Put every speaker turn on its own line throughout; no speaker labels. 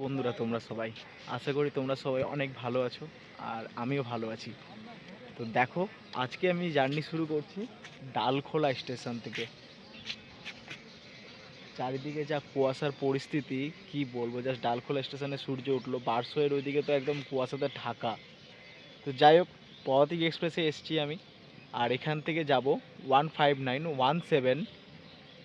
বন্ধুরা তোমরা সবাই, আশা করি তোমরা সবাই অনেক ভালো আছো আর আমিও ভালো আছি। তো দেখো, আজকে আমি জার্নি শুরু করছি ডালখোলা স্টেশন থেকে। চারিদিকে যা কুয়াশার পরিস্থিতি কি বলবো, জাস্ট ডালখোলা স্টেশনে সূর্য উঠলো, বারসোয়ের ওইদিকে তো একদম কুয়াশাতে ঢাকা। তো যাই হোক, পদাতিক এক্সপ্রেসে এসছি আমি, আর এখান থেকে যাব 15917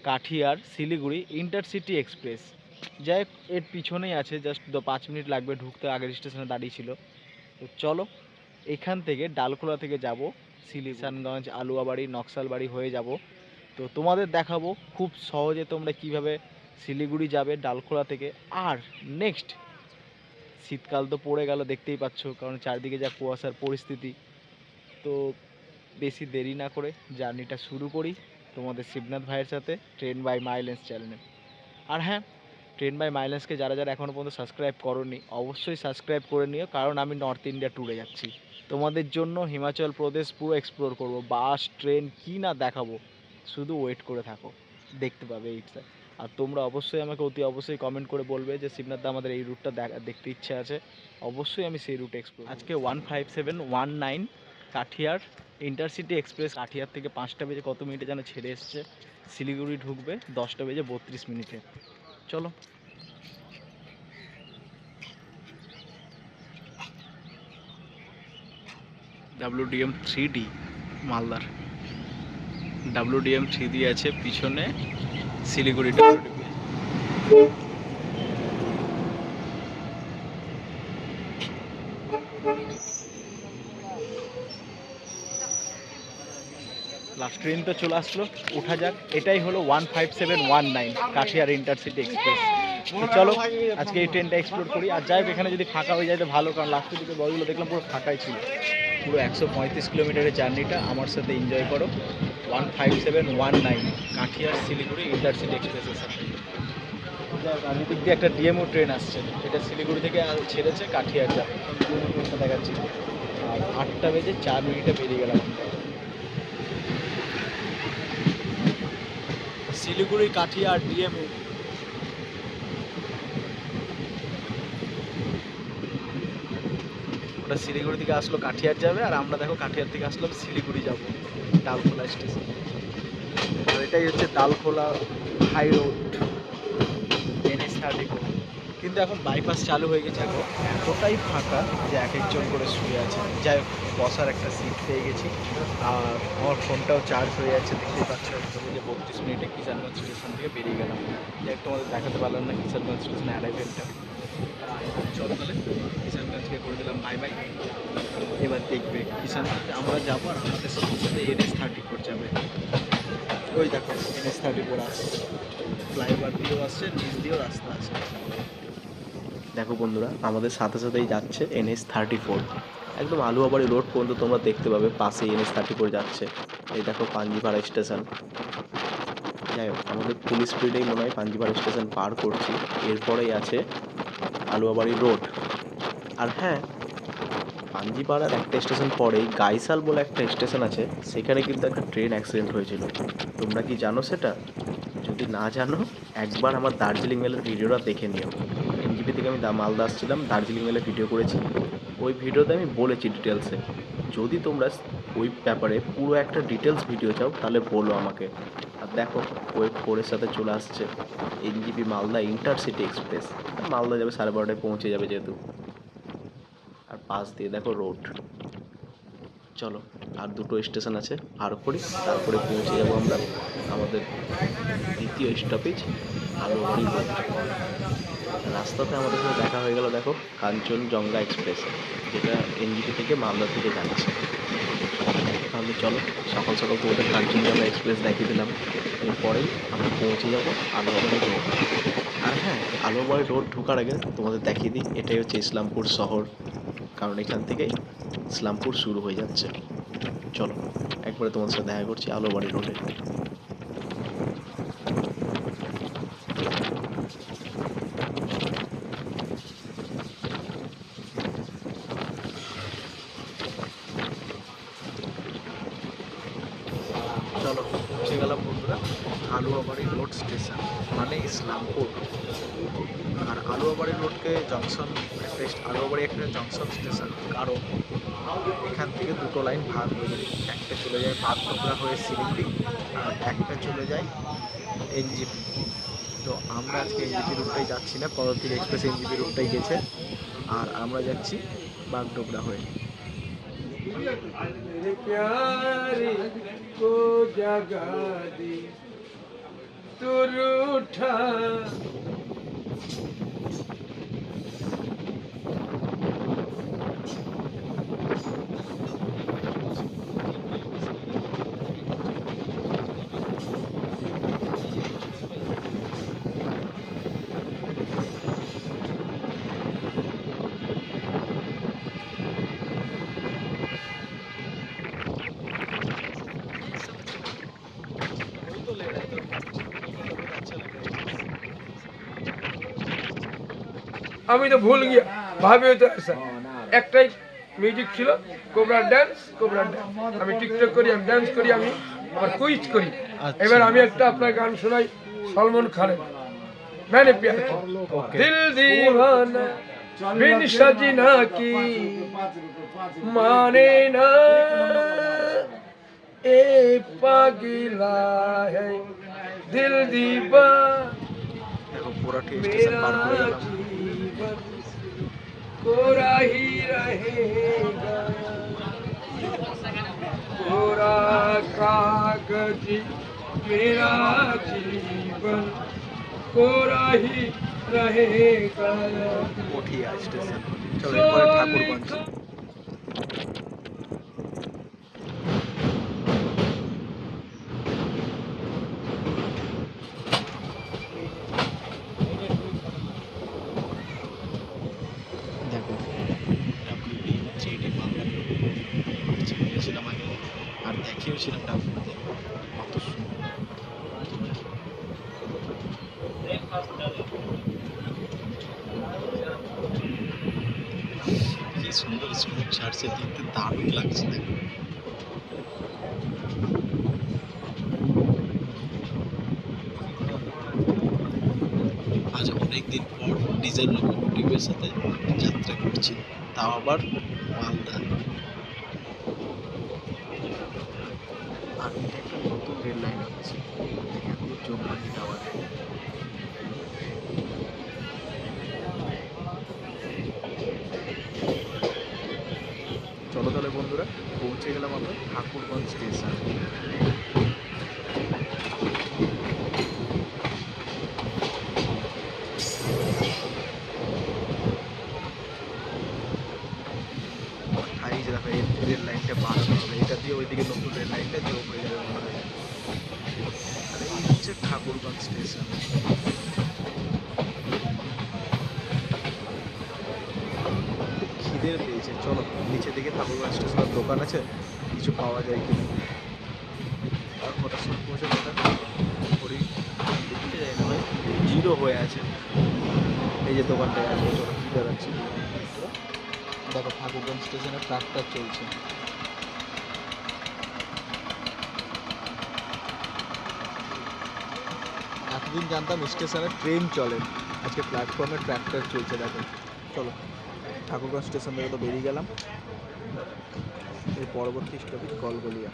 কাঠিয়ার শিলিগুড়ি ইন্টারসিটি এক্সপ্রেস। যাই হোক, এর পিছনেই আছে, জাস্ট 5 মিনিট লাগবে ঢুকতে, আগের স্টেশনে দাঁড়িয়ে ছিল। তো চলো, এখান থেকে ডালখোলা থেকে যাব শিলিশানগঞ্জ, আলুয়াবাড়ি, নকশালবাড়ি হয়ে যাব। তো তোমাদের দেখাবো খুব সহজে তোমরা কিভাবে শিলিগুড়ি যাবে ডালখোলা থেকে। আর নেক্সট, শীতকাল তো পড়ে গেল দেখতেই পাচ্ছ, কারণ চারদিকে যা কুয়াশার পরিস্থিতি। তো বেশি দেরি না করে জার্নিটা শুরু করি তোমাদের শিবনাথ ভাইয়ের সাথে ট্রেন বাই মাইলেজ চ্যানেলে। আর হ্যাঁ, ট্রেন বাই মাইলেজকে যারা যারা এখনও পর্যন্ত সাবস্ক্রাইব করোনি, অবশ্যই সাবস্ক্রাইব করে নিও, কারণ আমি নর্থ ইন্ডিয়া ট্যুরে যাচ্ছি। তোমাদের জন্য হিমাচল প্রদেশ পুরো এক্সপ্লোর করব, বাস ট্রেন কী না দেখাবো, শুধু ওয়েট করে থাকো, দেখতে পাবে এই। আর তোমরা অবশ্যই আমাকে অতি অবশ্যই কমেন্ট করে বলবে যে শিবনাথদা আমাদের এই রুটটা দেখতে ইচ্ছে আছে, অবশ্যই আমি সেই রুটে এক্সপ্লোর। আজকে 15719 কাঠিয়ার ইন্টারসিটি এক্সপ্রেস কাঠিয়ার থেকে 5টা বেজে কত মিনিটে যেন ছেড়ে এসছে, শিলিগুড়ি ঢুকবে 10টা বেজে 32 মিনিটে। চলো। WDM 3D মালদার, WDM 3D আছে পিছনে, শিলিগুড়ি WDM। লাস্ট ট্রেন তো চলে আসলো, ওঠা যাক। এটাই হলো 15719 কাঠিয়ার ইন্টারসিটি এক্সপ্রেস। তো চলো আজকে এই ট্রেনটা এক্সপ্লোর করি। আর যাই হোক, এখানে যদি ফাঁকা হয়ে যায় তো ভালো, কারণ লাস্টের দিকে বয়গুলো দেখলাম পুরো ফাঁকাই ছিল। পুরো 135 কিলোমিটারের জার্নিটা আমার সাথে এনজয় করো 15719 কাঠিয়ার শিলিগুড়ি ইন্টারসিটি এক্সপ্রেসের সাথে। আমি দিক দিয়ে একটা ডিএমও ট্রেন আসছে, এটা শিলিগুড়ি থেকে ছেড়েছে কাঠিয়ার যাবে, দেখাচ্ছি। আর 8টা বেজে 4 মিনিটে বেরিয়ে গেলাম শিলিগুড়ি কাঠিয়ার ডিএমও। ওটা শিলিগুড়ি থেকে আসলো কাঠিয়ার যাবে, আর আমরা দেখো কাঠিয়ার থেকে আসলাম শিলিগুড়ি যাবো ডালখোলা স্টেশন। আর এটাই হচ্ছে ডালখোলা হাই রোড, NH-34। কিন্তু এখন বাইপাস চালু হয়ে গেছে, এখন এতটাই ফাঁকা যে এক একজন করে শুয়ে আছে। যাই হোক, বসার একটা সিট পেয়ে গেছি, আর আমার ফোনটাও চার্জ হয়ে যাচ্ছে, দেখতেই পাচ্ছ। একদম যে 32 মিনিটে কিষানগঞ্জ স্টেশন থেকে বেরিয়ে গেলাম। যাই হোক, তোমাদের দেখাতে পারলাম না কিষানগঞ্জ স্টেশনে অ্যারাইভেলটা। চলো তাহলে কিষানগঞ্জকে করে দিলাম বাই বাই। এবার দেখবে কিষানগঞ্জে আমরা যাবো, আর আমাদের সাথে সাথে NH-34 যাবে। ওই দেখো NH-34 আসছে, ফ্লাইওভার দিয়েও আসছে, নিচ দিয়েও রাস্তা আছে। দেখো বন্ধুরা, আমাদের সাথে সাথেই যাচ্ছে NH-34, একদম আলুয়াবাড়ি রোড পর্যন্ত তোমরা দেখতে পাবে, পাশে NH-34 যাচ্ছে। এই দেখো পাঞ্জিপাড়া স্টেশন। যাই হোক, আমাদের ফুল স্পিডেই মনে হয় পাঞ্জিপাড়া স্টেশন পার করছি, এরপরেই আছে আলুয়াবাড়ি রোড। আর হ্যাঁ, পাঞ্জিপাড়ার একটা স্টেশন পরেই গাইসাল বলে একটা স্টেশন আছে, সেখানে কিন্তু একটা ট্রেন অ্যাক্সিডেন্ট হয়েছিল। তোমরা কি জানো সেটা? যদি না জানো, একবার আমার দার্জিলিং মেলের ভিডিওটা দেখে নিও। NGP থেকে আমি মালদা আসছিলাম, দার্জিলিং মেলে ভিডিও করেছি, ওই ভিডিওতে আমি বলেছি ডিটেলসে। যদি তোমরা ওই ব্যাপারে পুরো একটা ডিটেলস ভিডিও চাও তাহলে বলো আমাকে। আর দেখো, ওয়েব 4-এর সাথে চলে আসছে NGP Malda intercity express. Malda যাবে 12:30টায়, পৌঁছে যাবে যেহেতু। আর পাশ দিয়ে দেখো রোড। চলো, আর দুটো স্টেশন আছে পার করি, তারপরে পৌঁছে যাবো আমরা আমাদের দ্বিতীয় স্টপেজ আলুবাড়ি রোড। রাস্তাতে আমাদের সাথে দেখা হয়ে গেল দেখো কাঞ্চনজঙ্ঘা এক্সপ্রেস, যেটা NGP থেকে মালদা থেকে যাচ্ছে। তাহলে চলো, সকাল সকাল তোমাদের কাঞ্চনজঙ্ঘা এক্সপ্রেস দেখিয়ে দিলাম। এরপরেই আমরা পৌঁছে যাবো আলুবাড়ি রোড। আর হ্যাঁ, আলুবাড়ি রোড ঢোকার আগে তোমাদের দেখিয়ে দিই, এটাই হচ্ছে ইসলামপুর শহর, কারণ এখান থেকেই ইসলামপুর শুরু হয়ে যাচ্ছে। চলো, একবারে তোমার সাথে দেখা করছি আলুবাড়ি রোডে। চলো, পৌঁছে গেলাম বন্ধুরা আলুয়াবাড়ি রোড স্টেশন, মানে ইসলামপুর। আর আলুয়াবাড়ি রোডকে জংশন আলুয়াবাড়ি একটা জংশন স্টেশন, কারণ এখান থেকে দুটো লাইন ভাগ হয়ে যায়। একটা চলে যায় বাগডোগরা হয়ে শিলিগুড়ি, আর একটা চলে যায় এনজিপি। তো আমরা আজকে এনজিপি রুটটাই যাচ্ছি না, পরবর্তী এক্সপ্রেস এনজিপি রুটটাই গেছে, আর আমরা যাচ্ছি বাগডোগরা হয়ে।
আমি তো ভুল গিয়া ভাবিও তো ऐसा একটাই মিউজিক ছিল, কোবরা ডান্স। আমি টিকটক করি, আমি ডান্স করি, আমি আর কুইজ করি। এবার আমি একটা আপনার গান শোনাই, সলমন খানের मैंने प्यार दिल दीवाना बिन सजना की माने ना ए पागला है दिल दीवाना
দেখো পুরাটি স্টেশন পার করে গেলাম।
जीवन कोरा ही रहेगा, कोरा कागज मेरा जीवन कोरा ही रहेगा।
পটিয়া স্টেশন। চলো এরপরে ঠাকুরগঞ্জ। দেখো ডাব্লিউডি হচ্ছে এটি বাংলা ছিলাম আগে, আর দেখিয়েওছিলাম ডাব্লিউতে কত সুন্দর। কি সুন্দর স্মোক ছাড়ছে, দেখতে দারুণ লাগছে। দেখো আজ অনেকদিন পর ডিজেল লোকোমোটিভের সাথে যাত্রা করছি, তাও আবার মালদা। আর এটা একটা নতুন রেল লাইন হচ্ছে এখান দিয়ে চৌমালি টাওয়ারে। চলো তাহলে বন্ধুরা, পৌঁছে গেলাম আমরা ঠাকুরগঞ্জ স্টেশন। আর এই যে দেখো এই রেল লাইনটা বাড়ানো হবে, এটা দিয়ে ওইদিকে নতুন রেল লাইনটা যোগ হয়ে যাবে মনে হয়। আর এই হচ্ছে ঠাকুরগঞ্জ স্টেশন। খিদে পেয়েছে, চলো নিচে দিকে ঠাকুরগঞ্জ স্টেশনের দোকান আছে, কিছু পাওয়া যায় কিনা। আর কটার সময় পৌঁছাবে ওটা ঘড়ি দেখতে যাই না ভাই, জিরো হয়ে আছে। এই যে দোকানটায় আছে, চলো কী দাঁড়াচ্ছে। দেখো ঠাকুরগঞ্জ স্টেশনে ট্রাক্টর চলছে। এতদিন জানতাম স্টেশনে ট্রেন চলে, আজকে প্ল্যাটফর্মে ট্রাক্টর চলছে। দেখো চলো ঠাকুরগঞ্জ স্টেশন থেকে তো বেরিয়ে গেলাম, এর পরবর্তী স্টপেজ গলগলিয়া।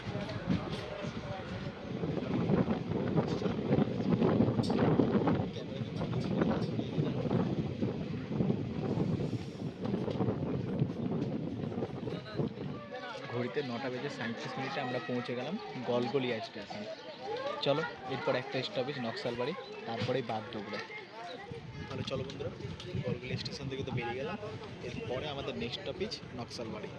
ঘড়িতে 9:37 আমরা পৌঁছে গেলাম গলগলিয়া স্টেশন। চলো এরপর একটা স্টপেজ নকশালবাড়ি, তারপরেই বাগডোগরা। তাহলে চলো বন্ধুরা, গলগলিয়া স্টেশন থেকে তো বেরিয়ে গেলাম, এরপরে আমাদের নেক্সট স্টপেজ নকশালবাড়ি।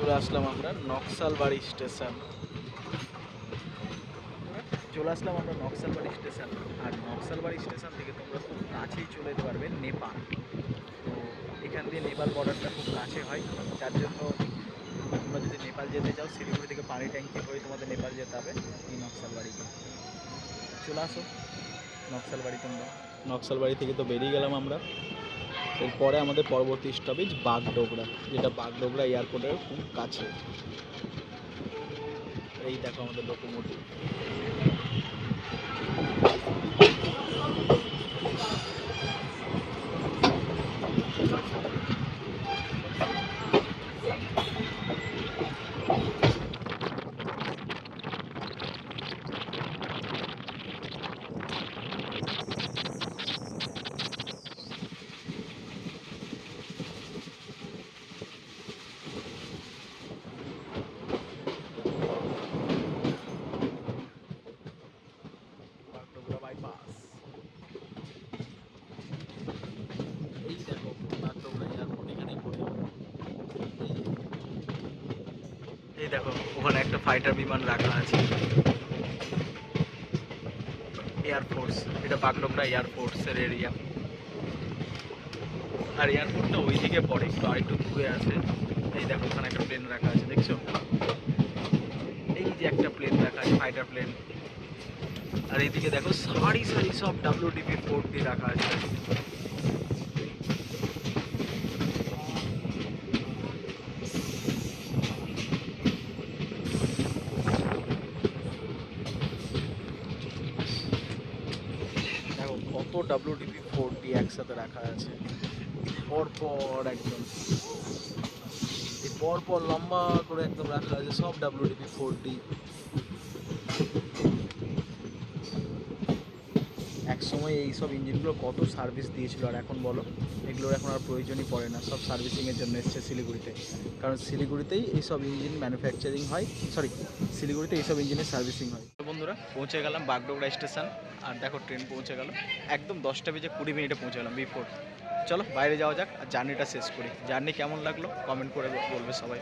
চলে আসলাম আমরা নকশালবাড়ি স্টেশন। আর নকশালবাড়ি স্টেশন থেকে তোমরা খুব কাছেই চলে যেতে পারবে নেপাল। তো এখান দিয়ে নেপাল বর্ডারটা খুব কাছে হয়, যার জন্য তোমরা যদি নেপাল যেতে চাও শিলিগুড়ি থেকে পানি ট্যাঙ্কি হয়ে তোমাদের নেপাল যেতে হবে এই নকশালবাড়িতে। চলে আসো নকশালবাড়ি। তোমরা নকশালবাড়ি থেকে তো বেরিয়ে গেলাম আমরা। এরপরে আমাদের পরবর্তী স্টপেজ বাগডোগরা, যেটা বাগডোগরা এয়ারপোর্টের খুব কাছে। এই দেখো আমাদের লোকোমোটিভ। বাগডোগরা বাইপাস। এই দেখো বাগডোগরা এয়ারপোর্ট এখানেই পড়ে। এই দেখো ওখানে একটা ফাইটার বিমান রাখা আছে, এয়ারফোর্স। এটা বাগডোগরা এয়ারফোর্সের এরিয়া। আর এয়ারপোর্টটা ওইদিকে পড়ে, একটু আরেকটু দূরে আছে। এই দেখো ওখানে একটা প্লেন রাখা আছে, দেখছো? এই যে একটা প্লেন রাখা আছে, ফাইটার প্লেন। আর এইদিকে দেখো সারি সারি সব WDP-4D রাখা আছে। দেখো কত WDP-4D একসাথে রাখা আছে, পরপর একদম। এই পরপর লম্বা করে একদম রাখা আছে সব WDP-4D। একসময় এই সব ইঞ্জিনগুলো কত সার্ভিস দিয়েছিল, আর এখন বলো এগুলোর এখন আর প্রয়োজনই পড়ে না। সব সার্ভিসিংয়ের জন্য এসছে শিলিগুড়িতে, কারণ শিলিগুড়িতেই এই সব ইঞ্জিন ম্যানুফ্যাকচারিং হয়। শিলিগুড়িতে এইসব ইঞ্জিনের সার্ভিসিং হয়। তো বন্ধুরা পৌঁছে গেলাম বাগডোগরা স্টেশন। আর দেখো ট্রেন পৌঁছে গেল একদম 10:20 পৌঁছে গেলাম বিফোর। চলো বাইরে যাওয়া যাক আর জার্নিটা শেষ করি। জার্নি কেমন লাগলো কমেন্ট করে বলবে সবাই।